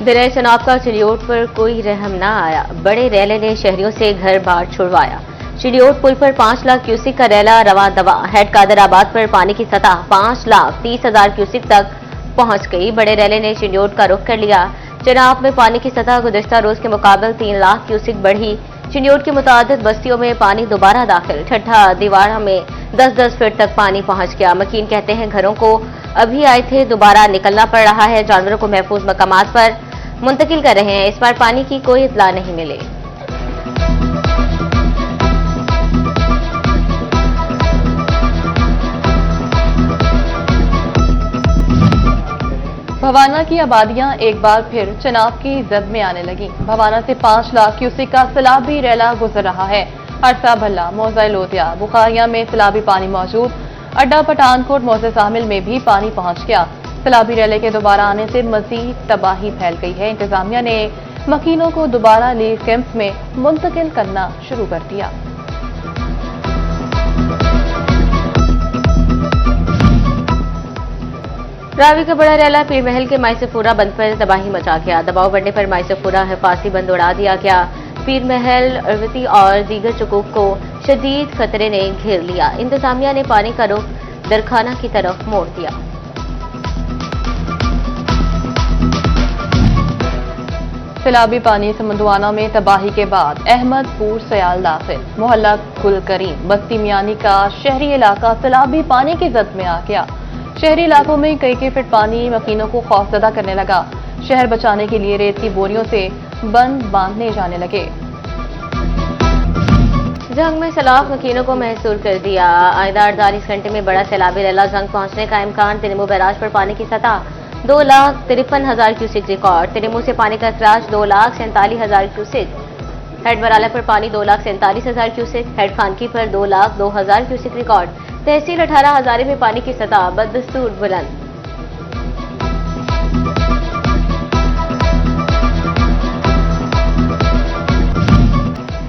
दरिया चनाब का चिलियोट पर कोई रहम न आया। बड़े रैले ने शहरियों से घर बार छुड़वाया। चिलियोट पुल पर 5 लाख क्यूसिक का रैला रवा दवा। हेड कादराबाद पर पानी की सतह 5,30,000 क्यूसिक तक पहुंच गई। बड़े रैले ने चिलियोट का रुख कर लिया। चनाब में पानी की सतह गुज़िश्ता रोज के मुकाबले 3 लाख क्यूसिक बढ़ी। चिलियोट की मुतादिद बस्तियों में पानी दोबारा दाखिल। ठट्ठा दीवारा में 10-10 फीट तक पानी पहुंच गया। मकीन कहते हैं घरों को अभी आए थे, दोबारा निकलना पड़ रहा है। जानवरों को महफूज मकामात पर मुंतकिल कर रहे हैं। इस बार पानी की कोई इत्तला नहीं मिली। भवाना की आबादियां एक बार फिर चनाब की जद में आने लगी। भवाना से 5 लाख क्यूसिक का सैलाबी रैला गुजर रहा है। हरसा भल्ला, मौजा लोतिया, बुखारिया में सैलाबी पानी मौजूद। अड्डा पठानकोट, मौजे शामिल में भी पानी पहुंच गया। सैलाबी रैले के दोबारा आने से मजीद तबाही फैल गई है। इंतजामिया ने मकीनों को दोबारा रिलीफ कैंप्स में मुंतकिल करना शुरू कर दिया। रावी का बड़ा रैला पीर महल के माइसफूरा बंद पर तबाही मचा गया। दबाव बढ़ने पर माइसफूरा हिफाजी बंद उड़ा दिया गया। पीर महल, अरवती और दीगर चुकूक को शदीद खतरे ने घेर लिया। इंतजामिया ने पानी का रुख दरखाना की तरफ मोड़ दिया। सैलाबी पानी समंदवाना में तबाही के बाद अहमदपुर सयाल दाखिल। मोहल्ला गुल करीम, बस्ती मियानी का शहरी इलाका सैलाबी पानी की जद में आ गया। शहरी इलाकों में कई फीट पानी मकीनों को खौफजदा करने लगा। शहर बचाने के लिए रेत की बोरियों से बंद बांधने जाने लगे। जंग में सैलाब मकीनों को महसूर कर दिया। आइंदा 48 घंटे में बड़ा सैलाबी रैला जंग पहुंचने का इम्कान। तिनिमू बैराज पर पानी की सतह 2,53,000 क्यूसिक रिकॉर्ड। तिनिमू से पानी का अखराज 2,47,000 क्यूसिक। हेड बराला पर पानी 2,47,000 क्यूसिक। हेड खानकी पर 2,02,000 क्यूसिक रिकॉर्ड। तहसील 18 हजारे में पानी की सतह बदस्तूर बुलंद।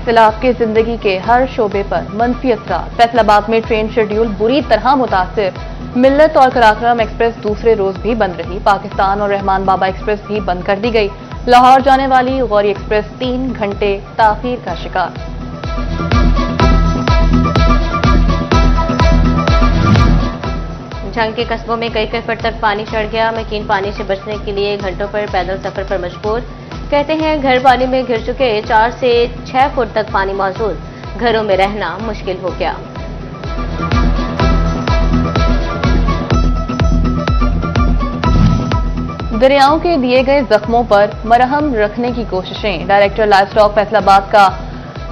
सैलाब के जिंदगी के हर शोबे पर मनफी असरात। फैसलाबाद में ट्रेन शेड्यूल बुरी तरह मुतासिर। मिल्लत और कराक्रम एक्सप्रेस दूसरे रोज भी बंद रही। पाकिस्तान और रहमान बाबा एक्सप्रेस भी बंद कर दी गई। लाहौर जाने वाली गौरी एक्सप्रेस 3 घंटे ताखीर का शिकार। जंग के कस्बों में कई फीट तक पानी चढ़ गया। मकीन पानी से बचने के लिए घंटों पर पैदल सफर पर मजबूर। कहते हैं घर पानी में घिर चुके। 4 से 6 फुट तक पानी मौजूद। घरों में रहना मुश्किल हो गया। दरियाओं के दिए गए जख्मों पर मरहम रखने की कोशिशें। डायरेक्टर लाइव स्टॉक फैसलाबाद का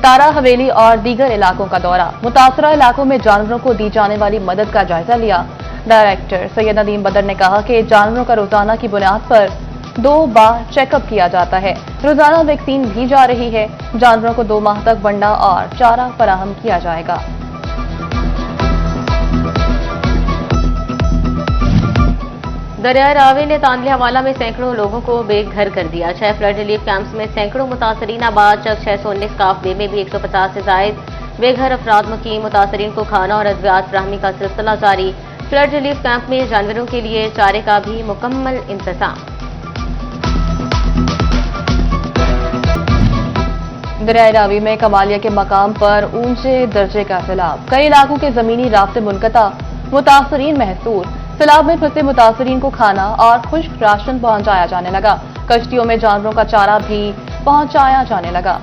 तारा हवेली और दीगर इलाकों का दौरा। मुतासरा इलाकों में जानवरों को दी जाने वाली मदद का जायजा लिया। डायरेक्टर सैयद नदीम बदर ने कहा कि जानवरों का रोजाना की बुनियाद पर 2 बार चेकअप किया जाता है। रोजाना वैक्सीन भी जा रही है। जानवरों को 2 माह तक वंडा और चारा फराहम किया जाएगा। दरिया रावी ने तांदले हवाला में सैकड़ों लोगों को बेघर कर दिया। 6 फ्लड रिलीफ कैंप्स में सैकड़ों मुतासरीन आबाद। जब 619 काफ बे में भी 150 से जायद बेघर अफराद मुकीम। मुतासरीन को खाना और अद्वियात फराहमी का सिलसिला जारी। फ्लड रिलीफ कैंप में जानवरों के लिए चारे का भी मुकम्मल इंतजाम। दरिया रावी में कमालिया के मकाम पर ऊंचे दर्जे का सैलाब। कई इलाकों के जमीनी रास्ते मुनक़ता। मुतासरीन महसूर। सैलाब में फंसे मुतासरीन को खाना और खुश्क राशन पहुंचाया जाने लगा। कश्तियों में जानवरों का चारा भी पहुंचाया जाने लगा।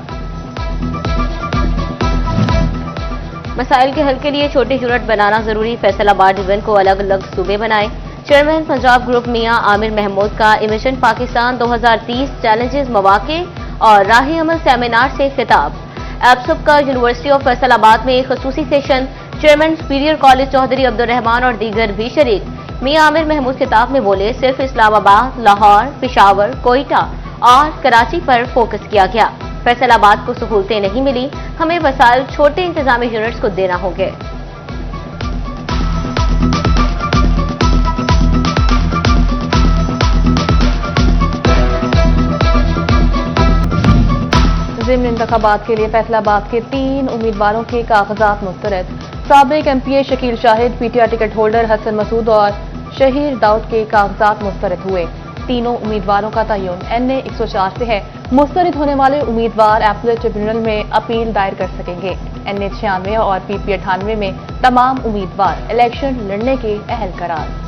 मसाइल के हल के लिए छोटी यूनिट बनाना जरूरी। फैसलाबाद डिवीजन को अलग अलग सूबे बनाए। चेयरमैन पंजाब ग्रुप मियां आमिर महमूद का इमिशन पाकिस्तान 2030 चैलेंजेस, मौके और राही अमल सेमिनार से खिताब। एब्सुब का यूनिवर्सिटी ऑफ फैसलाबाद में एक खसूसी session. Chairman superior college Chaudhry Abdul Rahman और दीगर भी शरीक। मियां आमिर महमूद खिताब में बोले, सिर्फ इस्लामाबाद, लाहौर, पेशावर, कोयटा और कराची पर फोकस किया गया। फैसलाबाद को सहूलतें नहीं मिली। हमें वसाइल छोटे इंतजामी यूनिट्स को देना होंगे। ज़िमनी इंतखाबात के लिए फैसलाबाद के 3 उम्मीदवारों के कागजात मुस्तरद। साबिक MPA Shakeel Shahid, PTI ticket holder Hasan Masood और शहीर दाऊद के कागजात मुस्तरद हुए। तीनों उम्मीदवारों का तयन NA 104 से है। मुस्तरद होने वाले उम्मीदवार एपलेट ट्रिब्यूनल में अपील दायर कर सकेंगे। NA 96 और PP 98 में तमाम उम्मीदवार इलेक्शन लड़ने के अहल करार।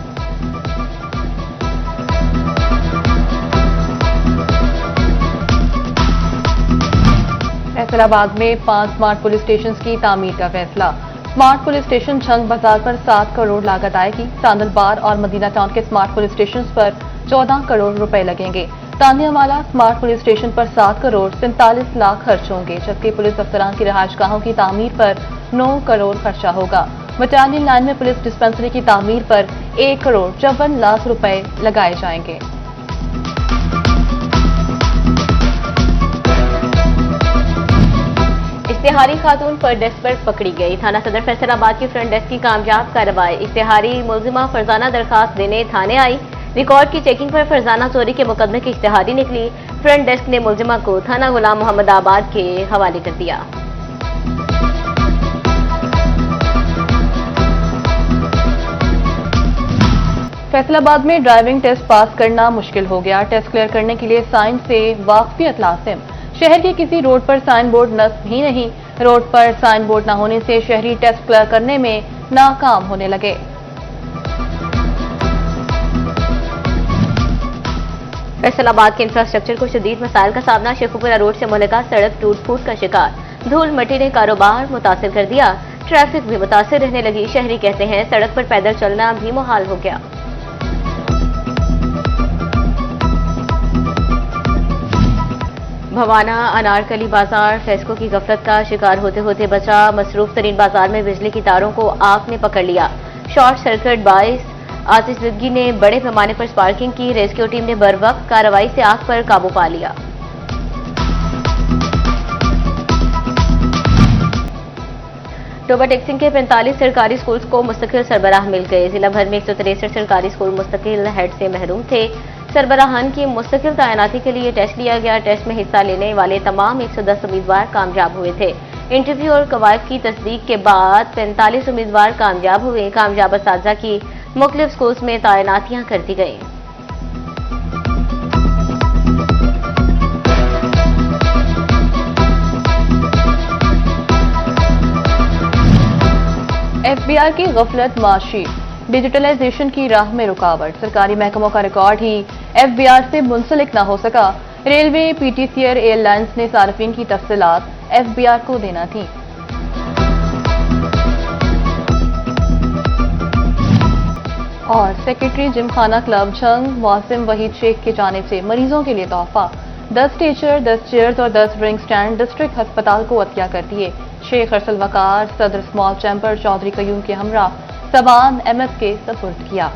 फैसलाबाद में 5 स्मार्ट पुलिस स्टेशन की तामीर का फैसला। स्मार्ट पुलिस स्टेशन छंग बाजार पर 7 करोड़ लागत आएगी। तांदलबार और मदीना टाउन के स्मार्ट पुलिस स्टेशन पर 14 करोड़ रुपए लगेंगे। तानियावाला स्मार्ट पुलिस स्टेशन पर 7 करोड़ 47 लाख खर्च होंगे, जबकि पुलिस अफसरान की रिहायशगाहों की तामीर पर 9 करोड़ खर्चा होगा। बटालियन लाइन में पुलिस डिस्पेंसरी की तामीर पर 1 करोड़ 54 लाख रुपए लगाए जाएंगे। इश्तिहारी खातून फ्रंट डेस्क पर पकड़ी गई। थाना सदर फैसलाबाद की फ्रंट डेस्क की कामयाब कार्रवाई। इश्तिहारी मुलजिमा फरजाना दरखास्त देने थाने आई। रिकॉर्ड की चेकिंग पर फरजाना चोरी के मुकदमे की इश्तिहारी निकली। फ्रंट डेस्क ने मुलजिमा को थाना गुलाम मोहम्मद आबाद के हवाले कर दिया। फैसलाबाद में ड्राइविंग टेस्ट पास करना मुश्किल हो गया। टेस्ट क्लियर करने के लिए साइन से वाकफियत लाजिम। शहर के किसी रोड पर साइन बोर्ड नस्ब ही नहीं। रोड पर साइन बोर्ड न होने से शहरी टेस्ट क्लियर करने में नाकाम होने लगे। फैसलाबाद के इंफ्रास्ट्रक्चर को शदीद मसाइल का सामना। शेखुपुरा रोड से मुलाकात सड़क टूट फूट का शिकार। धूल मिट्टी ने कारोबार मुतासिर कर दिया। ट्रैफिक भी मुतासिर रहने लगी। शहरी कहते हैं सड़क पर पैदल चलना भी मुहाल हो गया। भवाना अनारकली बाजार फेस्को की गफलत का शिकार होते होते बचा। मसरूफ तरीन बाजार में बिजली की तारों को आग ने पकड़ लिया। शॉर्ट सर्किट बाइस आतिशज़दगी ने बड़े पैमाने पर स्पार्किंग की। रेस्क्यू टीम ने बरवक्त कार्रवाई से आग पर काबू पा लिया। टोबा टेक्सिंग के 45 सरकारी स्कूल्स को मुस्तकिल सरबराह मिल गए। जिला भर में 163 सरकारी स्कूल मुस्तकिल हेड से महरूम थे। सरबराहान की मुस्तकिल तैनाती के लिए टेस्ट लिया गया। टेस्ट में हिस्सा लेने वाले तमाम 110 उम्मीदवार कामयाब हुए थे। इंटरव्यू और कवायद की तस्दीक के बाद 45 उम्मीदवार कामयाब हुए। कामयाब असातिज़ा की मुख्तलिफ स्कूल्स में तैनातियां कर दी गई। FBR की गफलत माशी। डिजिटलाइजेशन की राह में रुकावट। सरकारी महकमों का रिकॉर्ड ही FBR से मुंसलिक न हो सका। रेलवे, PTC और एयरलाइंस ने सार्फिन की तफसीलात FBR को देना थी। और सेक्रेटरी जिमखाना क्लब छंग वासिम वहीद शेख की जानिब से मरीजों के लिए तोहफा। 10 स्ट्रेचर, 10 चेयर्स और 10 ड्रिंक स्टैंड डिस्ट्रिक्ट अस्पताल को अतिया कर दिए। शेख अरसल वकार, सदर स्मॉल चैम्बर चौधरी कयूम के हमरा सबान MS के सपुर्द किया।